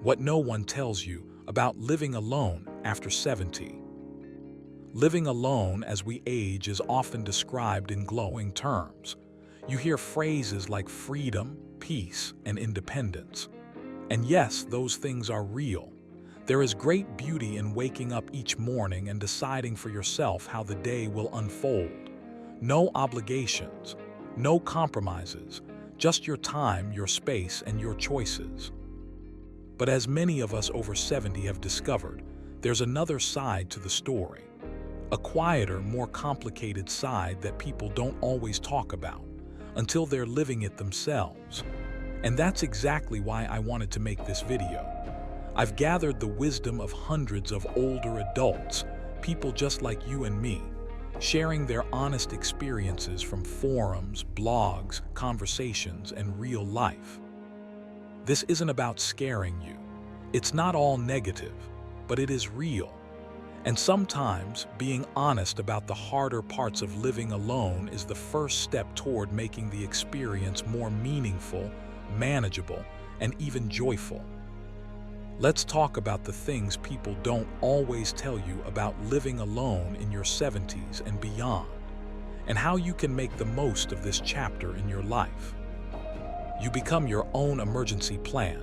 What no one tells you about living alone after 70. Living alone as we age is often described in glowing terms. You hear phrases like freedom, peace, and independence. And yes, those things are real. There is great beauty in waking up each morning and deciding for yourself how the day will unfold. No obligations, no compromises, just your time, your space, and your choices. But as many of us over 70 have discovered, there's another side to the story. A quieter, more complicated side that people don't always talk about until they're living it themselves. And that's exactly why I wanted to make this video. I've gathered the wisdom of hundreds of older adults, people just like you and me, sharing their honest experiences from forums, blogs, conversations, and real life. This isn't about scaring you. It's not all negative, but it is real. And sometimes, being honest about the harder parts of living alone is the first step toward making the experience more meaningful, manageable, and even joyful. Let's talk about the things people don't always tell you about living alone in your 70s and beyond, and how you can make the most of this chapter in your life. You become your own emergency plan.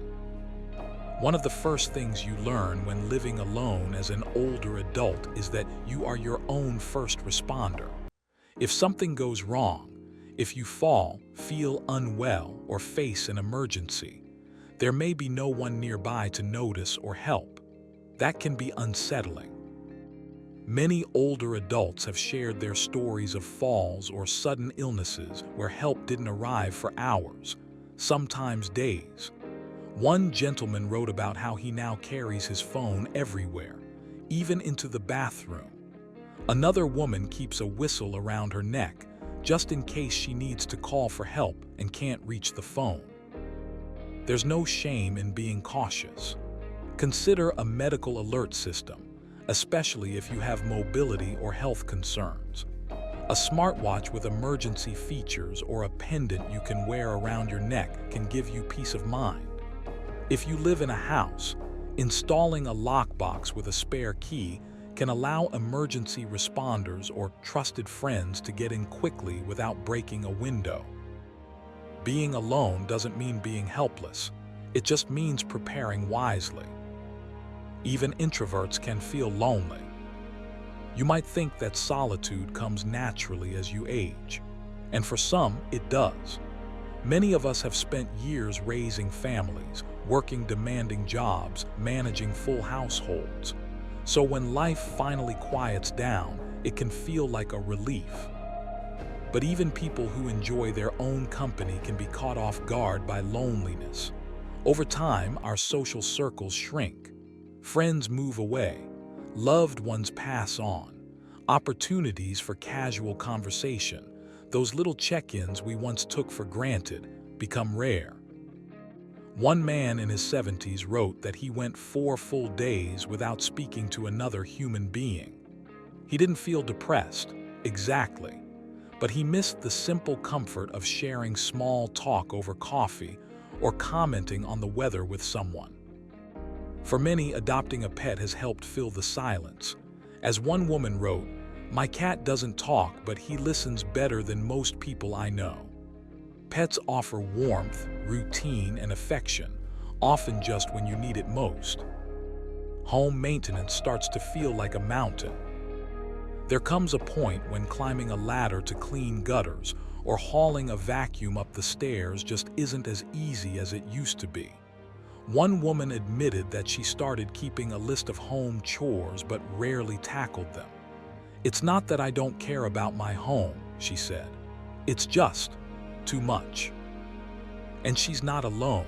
One of the first things you learn when living alone as an older adult is that you are your own first responder. If something goes wrong, if you fall, feel unwell, or face an emergency, there may be no one nearby to notice or help. That can be unsettling. Many older adults have shared their stories of falls or sudden illnesses where help didn't arrive for hours, sometimes days. One gentleman wrote about how he now carries his phone everywhere, even into the bathroom. Another woman keeps a whistle around her neck, just in case she needs to call for help and can't reach the phone. There's no shame in being cautious. Consider a medical alert system, especially if you have mobility or health concerns. A smartwatch with emergency features or a pendant you can wear around your neck can give you peace of mind. If you live in a house, installing a lockbox with a spare key can allow emergency responders or trusted friends to get in quickly without breaking a window. Being alone doesn't mean being helpless. It just means preparing wisely. Even introverts can feel lonely. You might think that solitude comes naturally as you age, and for some, it does. Many of us have spent years raising families, working demanding jobs, managing full households. So when life finally quiets down, it can feel like a relief. But even people who enjoy their own company can be caught off guard by loneliness. Over time, our social circles shrink. Friends move away. Loved ones pass on. Opportunities for casual conversation, those little check-ins we once took for granted, become rare. One man in his 70s wrote that he went 4 full days without speaking to another human being. He didn't feel depressed, exactly, but he missed the simple comfort of sharing small talk over coffee or commenting on the weather with someone. For many, adopting a pet has helped fill the silence. As one woman wrote, "My cat doesn't talk, but he listens better than most people I know." Pets offer warmth, routine, and affection, often just when you need it most. Home maintenance starts to feel like a mountain. There comes a point when climbing a ladder to clean gutters or hauling a vacuum up the stairs just isn't as easy as it used to be. One woman admitted that she started keeping a list of home chores but rarely tackled them. "It's not that I don't care about my home," she said. "It's just too much." And she's not alone.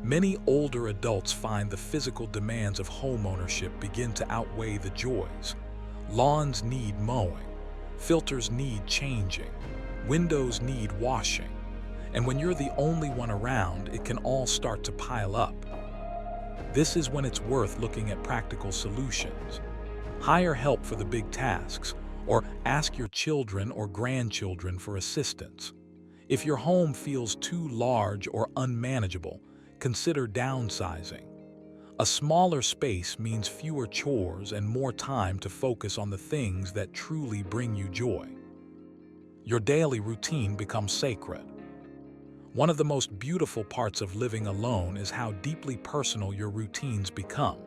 Many older adults find the physical demands of homeownership begin to outweigh the joys. Lawns need mowing, filters need changing, windows need washing. And when you're the only one around, it can all start to pile up. This is when it's worth looking at practical solutions. Hire help for the big tasks, or ask your children or grandchildren for assistance. If your home feels too large or unmanageable, consider downsizing. A smaller space means fewer chores and more time to focus on the things that truly bring you joy. Your daily routine becomes sacred. One of the most beautiful parts of living alone is how deeply personal your routines become.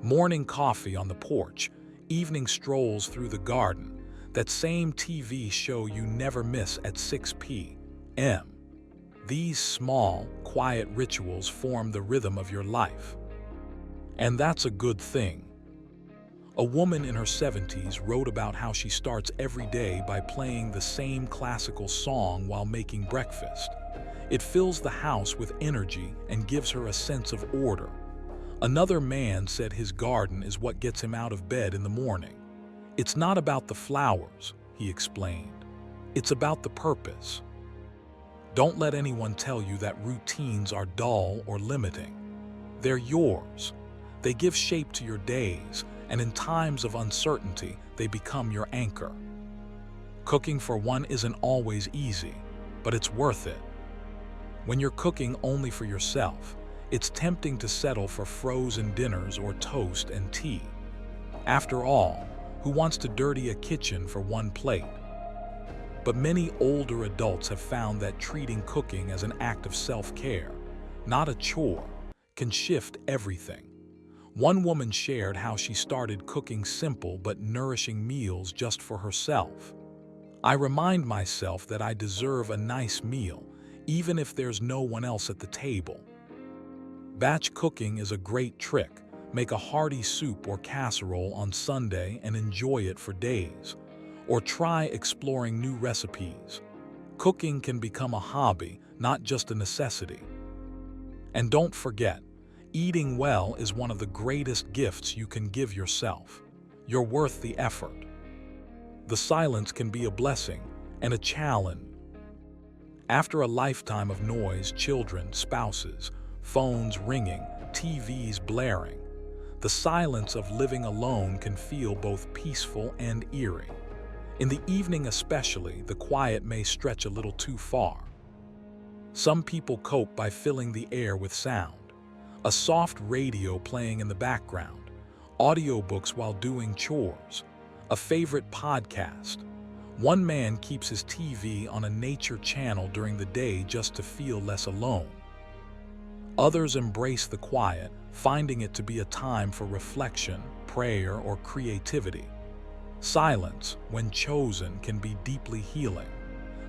Morning coffee on the porch, evening strolls through the garden, that same TV show you never miss at 6 p.m. These small, quiet rituals form the rhythm of your life. And that's a good thing. A woman in her 70s wrote about how she starts every day by playing the same classical song while making breakfast. It fills the house with energy and gives her a sense of order. Another man said his garden is what gets him out of bed in the morning. It's not about the flowers, he explained. It's about the purpose. Don't let anyone tell you that routines are dull or limiting. They're yours. They give shape to your days, and in times of uncertainty, they become your anchor. Cooking for one isn't always easy, but it's worth it. When you're cooking only for yourself, it's tempting to settle for frozen dinners or toast and tea. After all, who wants to dirty a kitchen for one plate? But many older adults have found that treating cooking as an act of self-care, not a chore, can shift everything. One woman shared how she started cooking simple but nourishing meals just for herself. I remind myself that I deserve a nice meal, even if there's no one else at the table. Batch cooking is a great trick. Make a hearty soup or casserole on Sunday and enjoy it for days. Or try exploring new recipes. Cooking can become a hobby, not just a necessity. And don't forget, eating well is one of the greatest gifts you can give yourself. You're worth the effort. The silence can be a blessing and a challenge. After a lifetime of noise, children, spouses, phones ringing, TVs blaring, the silence of living alone can feel both peaceful and eerie. In the evening especially, the quiet may stretch a little too far. Some people cope by filling the air with sound. A soft radio playing in the background, audiobooks while doing chores, a favorite podcast. One man keeps his TV on a nature channel during the day just to feel less alone. Others embrace the quiet, finding it to be a time for reflection, prayer, or creativity. Silence, when chosen, can be deeply healing.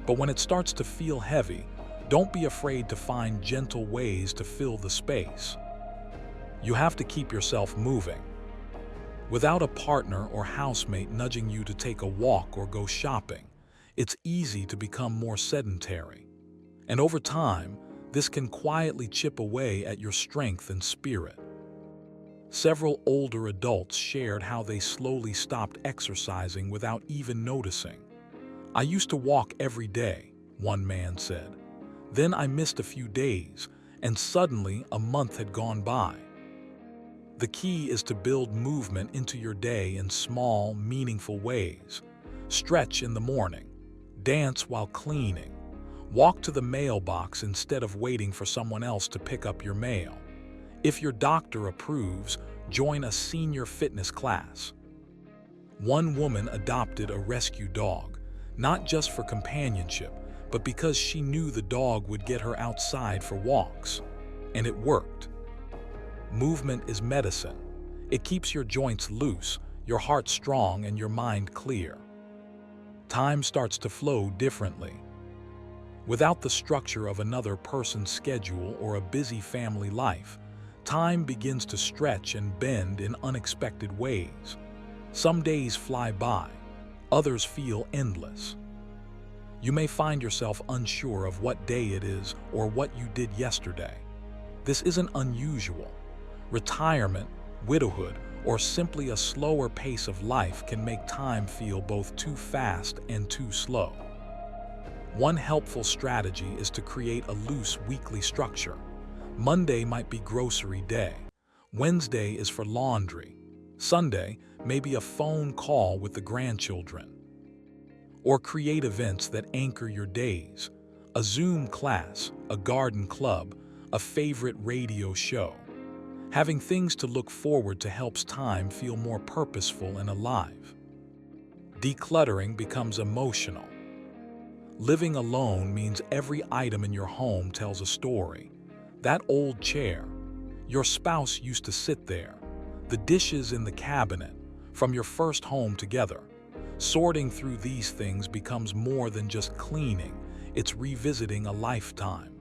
But when it starts to feel heavy, don't be afraid to find gentle ways to fill the space. You have to keep yourself moving. Without a partner or housemate nudging you to take a walk or go shopping, it's easy to become more sedentary. And over time, this can quietly chip away at your strength and spirit. Several older adults shared how they slowly stopped exercising without even noticing. "I used to walk every day," one man said. "Then I missed a few days, and suddenly a month had gone by." The key is to build movement into your day in small, meaningful ways. Stretch in the morning. Dance while cleaning. Walk to the mailbox instead of waiting for someone else to pick up your mail. If your doctor approves, join a senior fitness class. One woman adopted a rescue dog, not just for companionship, but because she knew the dog would get her outside for walks. And it worked. Movement is medicine. It keeps your joints loose, your heart strong, and your mind clear. Time starts to flow differently. Without the structure of another person's schedule or a busy family life, time begins to stretch and bend in unexpected ways. Some days fly by, others feel endless. You may find yourself unsure of what day it is or what you did yesterday. This isn't unusual. Retirement, widowhood, or simply a slower pace of life can make time feel both too fast and too slow. One helpful strategy is to create a loose weekly structure. Monday might be grocery day. Wednesday is for laundry. Sunday may be a phone call with the grandchildren. Or create events that anchor your days. A Zoom class, a garden club, a favorite radio show. Having things to look forward to helps time feel more purposeful and alive. Decluttering becomes emotional. Living alone means every item in your home tells a story. That old chair, your spouse used to sit there, the dishes in the cabinet, from your first home together. Sorting through these things becomes more than just cleaning, it's revisiting a lifetime.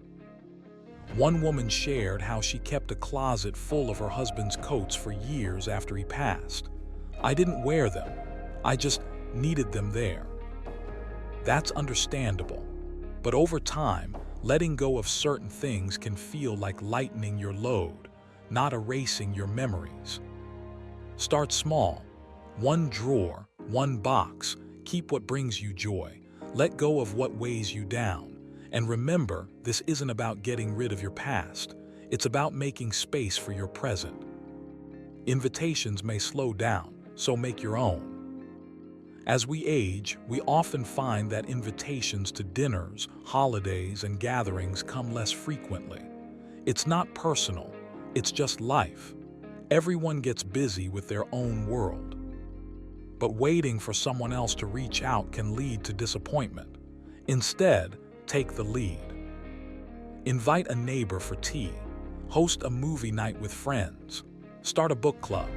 One woman shared how she kept a closet full of her husband's coats for years after he passed. "I didn't wear them, I just needed them there." That's understandable, but over time, letting go of certain things can feel like lightening your load, not erasing your memories. Start small. One drawer, one box. Keep what brings you joy. Let go of what weighs you down. And remember, this isn't about getting rid of your past. It's about making space for your present. Invitations may slow down, so make your own. As we age, we often find that invitations to dinners, holidays, and gatherings come less frequently. It's not personal, it's just life. Everyone gets busy with their own world. But waiting for someone else to reach out can lead to disappointment. Instead, take the lead. Invite a neighbor for tea. Host a movie night with friends. Start a book club.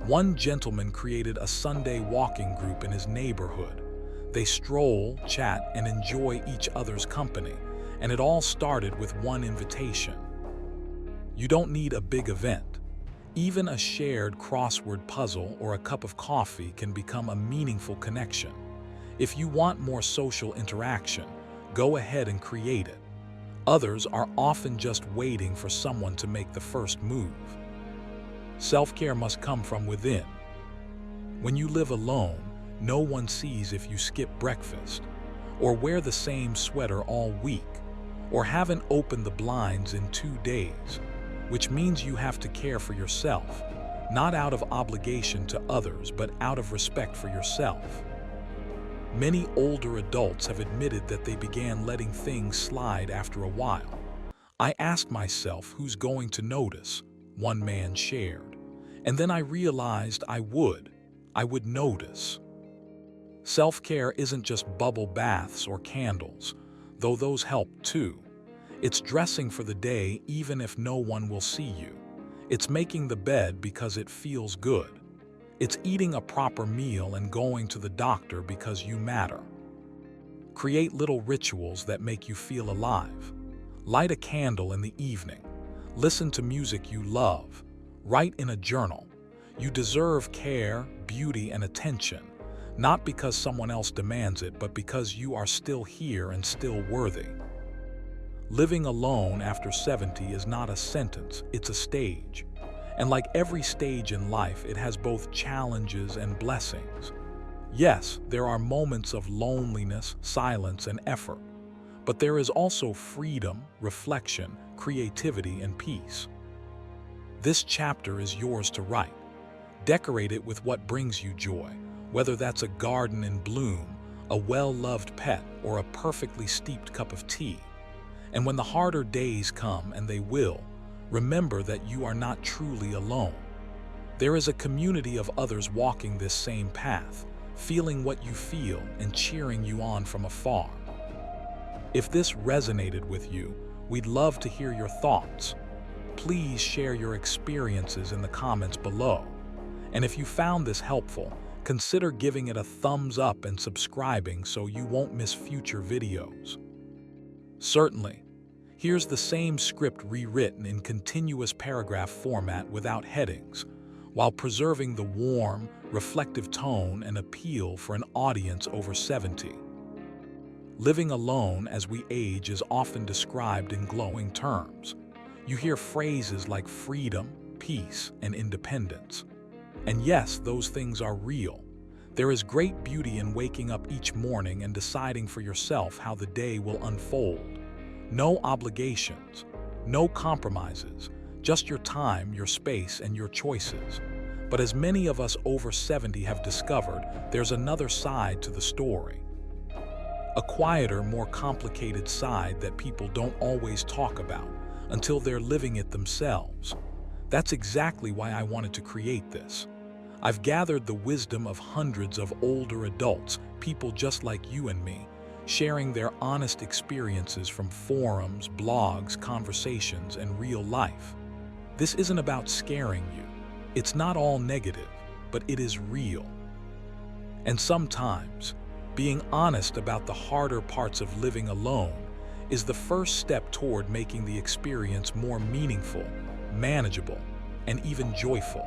One gentleman created a Sunday walking group in his neighborhood. They stroll, chat, and enjoy each other's company, and it all started with one invitation. You don't need a big event. Even a shared crossword puzzle or a cup of coffee can become a meaningful connection. If you want more social interaction, go ahead and create it. Others are often just waiting for someone to make the first move. Self-care must come from within. When you live alone, no one sees if you skip breakfast, or wear the same sweater all week, or haven't opened the blinds in 2 days, which means you have to care for yourself, not out of obligation to others, but out of respect for yourself. Many older adults have admitted that they began letting things slide after a while. "I asked myself who's going to notice," one man shared. "And then I realized I would notice." Self-care isn't just bubble baths or candles, though those help too. It's dressing for the day even if no one will see you. It's making the bed because it feels good. It's eating a proper meal and going to the doctor because you matter. Create little rituals that make you feel alive. Light a candle in the evening. Listen to music you love. Write in a journal. You deserve care, beauty, and attention, not because someone else demands it, but because you are still here and still worthy. Living alone after 70 is not a sentence, it's a stage. And like every stage in life, it has both challenges and blessings. Yes, there are moments of loneliness, silence, and effort, but there is also freedom, reflection, creativity, and peace. This chapter is yours to write. Decorate it with what brings you joy, whether that's a garden in bloom, a well-loved pet, or a perfectly steeped cup of tea. And when the harder days come, and they will, remember that you are not truly alone. There is a community of others walking this same path, feeling what you feel and cheering you on from afar. If this resonated with you, we'd love to hear your thoughts. Please share your experiences in the comments below. And if you found this helpful, consider giving it a thumbs up and subscribing so you won't miss future videos. Certainly, here's the same script rewritten in continuous paragraph format without headings, while preserving the warm, reflective tone and appeal for an audience over 70. Living alone as we age is often described in glowing terms. You hear phrases like freedom, peace, and independence. And yes, those things are real. There is great beauty in waking up each morning and deciding for yourself how the day will unfold. No obligations, no compromises, just your time, your space, and your choices. But as many of us over 70 have discovered, there's another side to the story. A quieter, more complicated side that people don't always talk about until they're living it themselves. That's exactly why I wanted to create this. I've gathered the wisdom of hundreds of older adults, people just like you and me, sharing their honest experiences from forums, blogs, conversations, and real life. This isn't about scaring you. It's not all negative, but it is real. And sometimes, being honest about the harder parts of living alone is the first step toward making the experience more meaningful, manageable, and even joyful.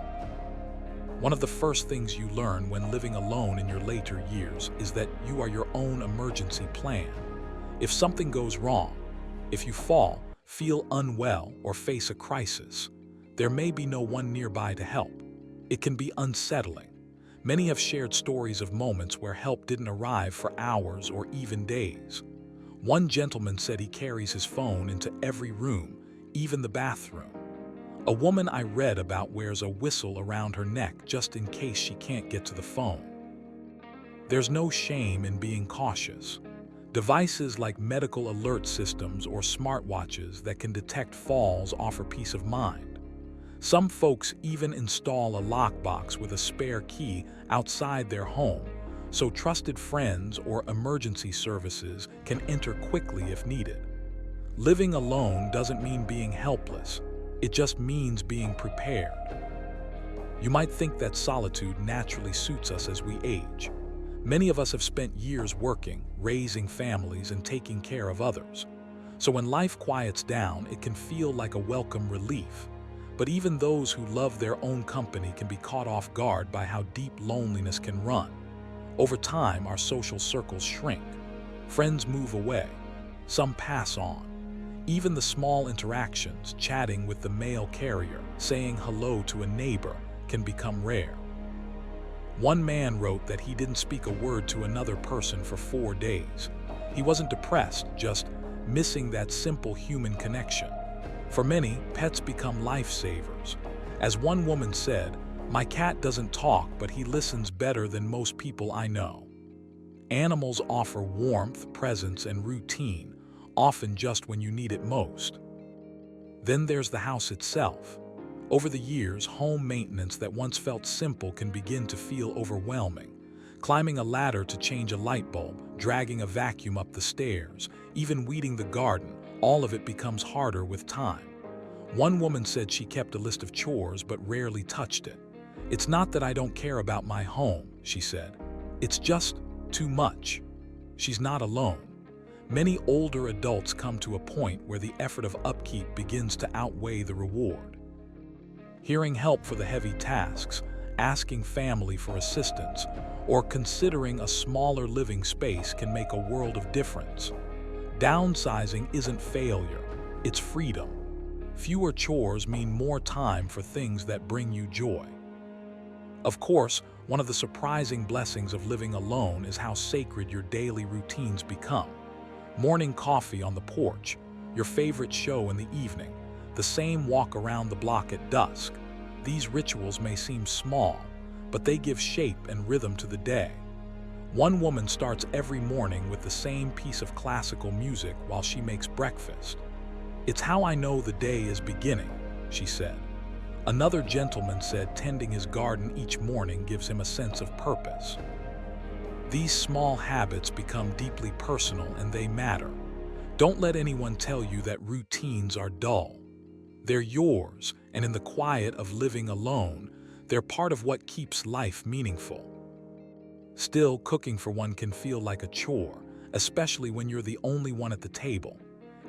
One of the first things you learn when living alone in your later years is that you are your own emergency plan. If something goes wrong, if you fall, feel unwell, or face a crisis, there may be no one nearby to help. It can be unsettling. Many have shared stories of moments where help didn't arrive for hours or even days. One gentleman said he carries his phone into every room, even the bathroom. A woman I read about wears a whistle around her neck just in case she can't get to the phone. There's no shame in being cautious. Devices like medical alert systems or smartwatches that can detect falls offer peace of mind. Some folks even install a lockbox with a spare key outside their home, so trusted friends or emergency services can enter quickly if needed. Living alone doesn't mean being helpless. It just means being prepared. You might think that solitude naturally suits us as we age. Many of us have spent years working, raising families, and taking care of others. So when life quiets down, it can feel like a welcome relief. But even those who love their own company can be caught off guard by how deep loneliness can run. Over time, our social circles shrink. Friends move away. Some pass on. Even the small interactions, chatting with the mail carrier, saying hello to a neighbor, can become rare. One man wrote that he didn't speak a word to another person for 4 days. He wasn't depressed, just missing that simple human connection. For many, pets become lifesavers. As one woman said, "My cat doesn't talk, but he listens better than most people I know." Animals offer warmth, presence, and routine, often just when you need it most. Then there's the house itself. Over the years, home maintenance that once felt simple can begin to feel overwhelming. Climbing a ladder to change a light bulb, dragging a vacuum up the stairs, even weeding the garden, all of it becomes harder with time. One woman said she kept a list of chores but rarely touched it. "It's not that I don't care about my home," she said. "It's just too much." She's not alone. Many older adults come to a point where the effort of upkeep begins to outweigh the reward. Hearing help for the heavy tasks, asking family for assistance, or considering a smaller living space can make a world of difference. Downsizing isn't failure, it's freedom. Fewer chores mean more time for things that bring you joy. Of course, one of the surprising blessings of living alone is how sacred your daily routines become. Morning coffee on the porch, your favorite show in the evening, the same walk around the block at dusk. These rituals may seem small, but they give shape and rhythm to the day. One woman starts every morning with the same piece of classical music while she makes breakfast. "It's how I know the day is beginning," she said. Another gentleman said tending his garden each morning gives him a sense of purpose. These small habits become deeply personal and they matter. Don't let anyone tell you that routines are dull. They're yours, and in the quiet of living alone, they're part of what keeps life meaningful. Still, cooking for one can feel like a chore, especially when you're the only one at the table.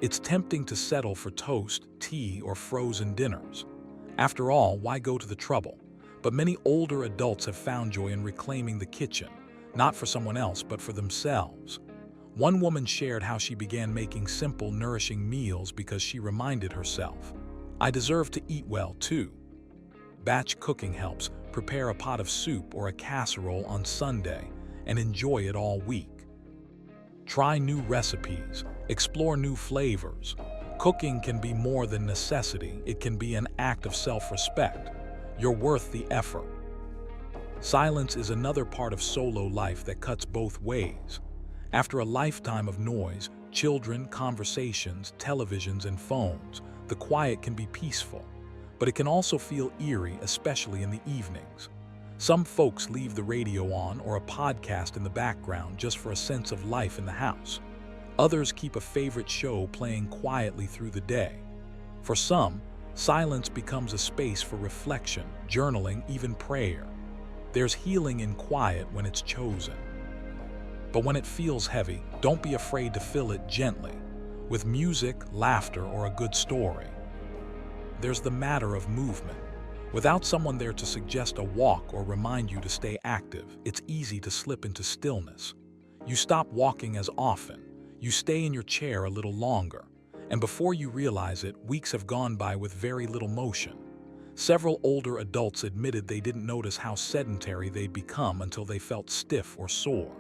It's tempting to settle for toast, tea, or frozen dinners. After all, why go to the trouble? But many older adults have found joy in reclaiming the kitchen, not for someone else, but for themselves. One woman shared how she began making simple, nourishing meals because she reminded herself, "I deserve to eat well, too." Batch cooking helps. Prepare a pot of soup or a casserole on Sunday and enjoy it all week. Try new recipes. Explore new flavors. Cooking can be more than necessity. It can be an act of self-respect. You're worth the effort. Silence is another part of solo life that cuts both ways. After a lifetime of noise, children, conversations, televisions, and phones, the quiet can be peaceful. but it can also feel eerie, especially in the evenings. Some folks leave the radio on or a podcast in the background just for a sense of life in the house. Others keep a favorite show playing quietly through the day. For some, silence becomes a space for reflection, journaling, even prayer. There's healing in quiet when it's chosen. But when it feels heavy, don't be afraid to fill it gently, with music, laughter, or a good story. There's the matter of movement. Without someone there to suggest a walk or remind you to stay active, it's easy to slip into stillness. You stop walking as often. You stay in your chair a little longer. And before you realize it, weeks have gone by with very little motion. Several older adults admitted they didn't notice how sedentary they'd become until they felt stiff or sore.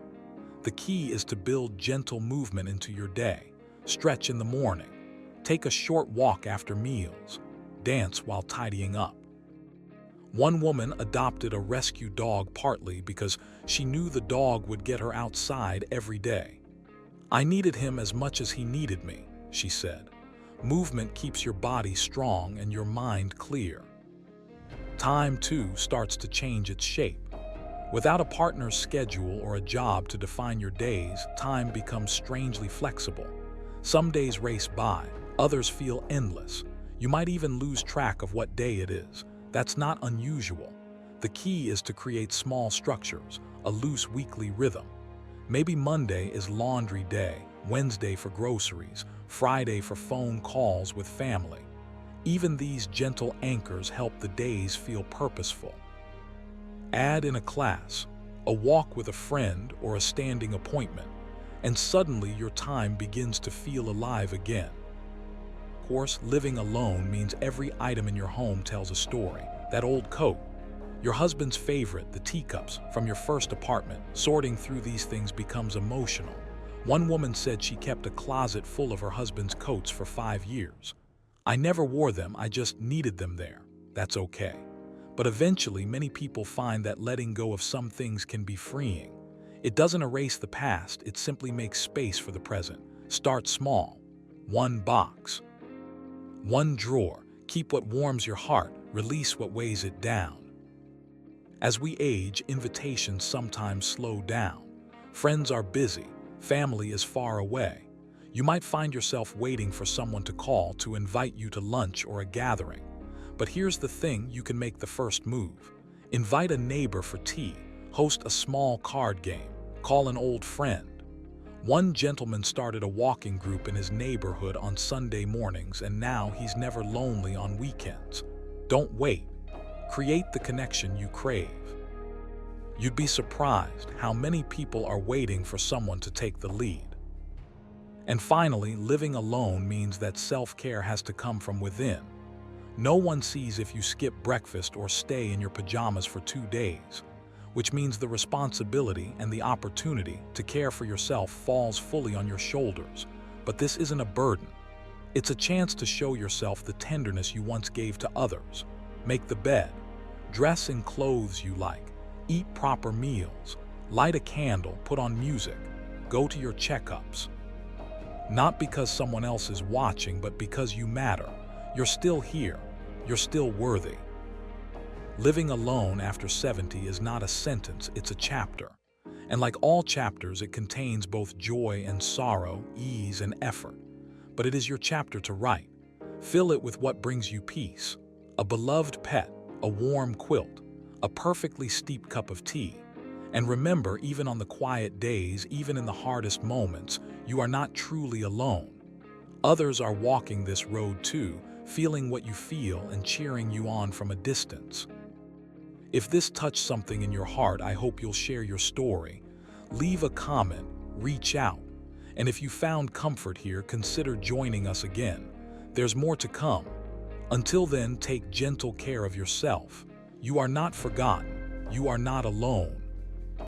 The key is to build gentle movement into your day. Stretch in the morning. Take a short walk after meals. Dance while tidying up. One woman adopted a rescue dog partly because she knew the dog would get her outside every day. "I needed him as much as he needed me," she said. Movement keeps your body strong and your mind clear. Time, too, starts to change its shape. Without a partner's schedule or a job to define your days, time becomes strangely flexible. Some days race by, others feel endless. You might even lose track of what day it is. That's not unusual. The key is to create small structures, a loose weekly rhythm. Maybe Monday is laundry day, Wednesday for groceries, Friday for phone calls with family. Even these gentle anchors help the days feel purposeful. Add in a class, a walk with a friend, or a standing appointment, and suddenly your time begins to feel alive again. Of course, living alone means every item in your home tells a story. That old coat, your husband's favorite, the teacups from your first apartment. Sorting through these things becomes emotional. One woman said she kept a closet full of her husband's coats for 5 years. "I never wore them, I just needed them there." That's okay. But eventually, many people find that letting go of some things can be freeing. It doesn't erase the past, it simply makes space for the present. Start small. One box. One drawer. Keep what warms your heart, release what weighs it down. As we age, invitations sometimes slow down. Friends are busy, family is far away. You might find yourself waiting for someone to call to invite you to lunch or a gathering. But here's the thing, you can make the first move. Invite a neighbor for tea, host a small card game, call an old friend. One gentleman started a walking group in his neighborhood on Sunday mornings, and now he's never lonely on weekends. Don't wait. Create the connection you crave. You'd be surprised how many people are waiting for someone to take the lead. And finally, living alone means that self-care has to come from within. No one sees if you skip breakfast or stay in your pajamas for 2 days, which means the responsibility and the opportunity to care for yourself falls fully on your shoulders. But this isn't a burden. It's a chance to show yourself the tenderness you once gave to others. Make the bed, dress in clothes you like, eat proper meals, light a candle, put on music, go to your checkups. Not because someone else is watching, but because you matter. You're still here. You're still worthy. Living alone after 70 is not a sentence, it's a chapter. And like all chapters, it contains both joy and sorrow, ease and effort. But it is your chapter to write. Fill it with what brings you peace. A beloved pet, a warm quilt, a perfectly steeped cup of tea. And remember, even on the quiet days, even in the hardest moments, you are not truly alone. Others are walking this road too, feeling what you feel and cheering you on from a distance. If this touched something in your heart, I hope you'll share your story. Leave a comment, reach out. And if you found comfort here, consider joining us again. There's more to come. Until then, take gentle care of yourself. You are not forgotten. You are not alone.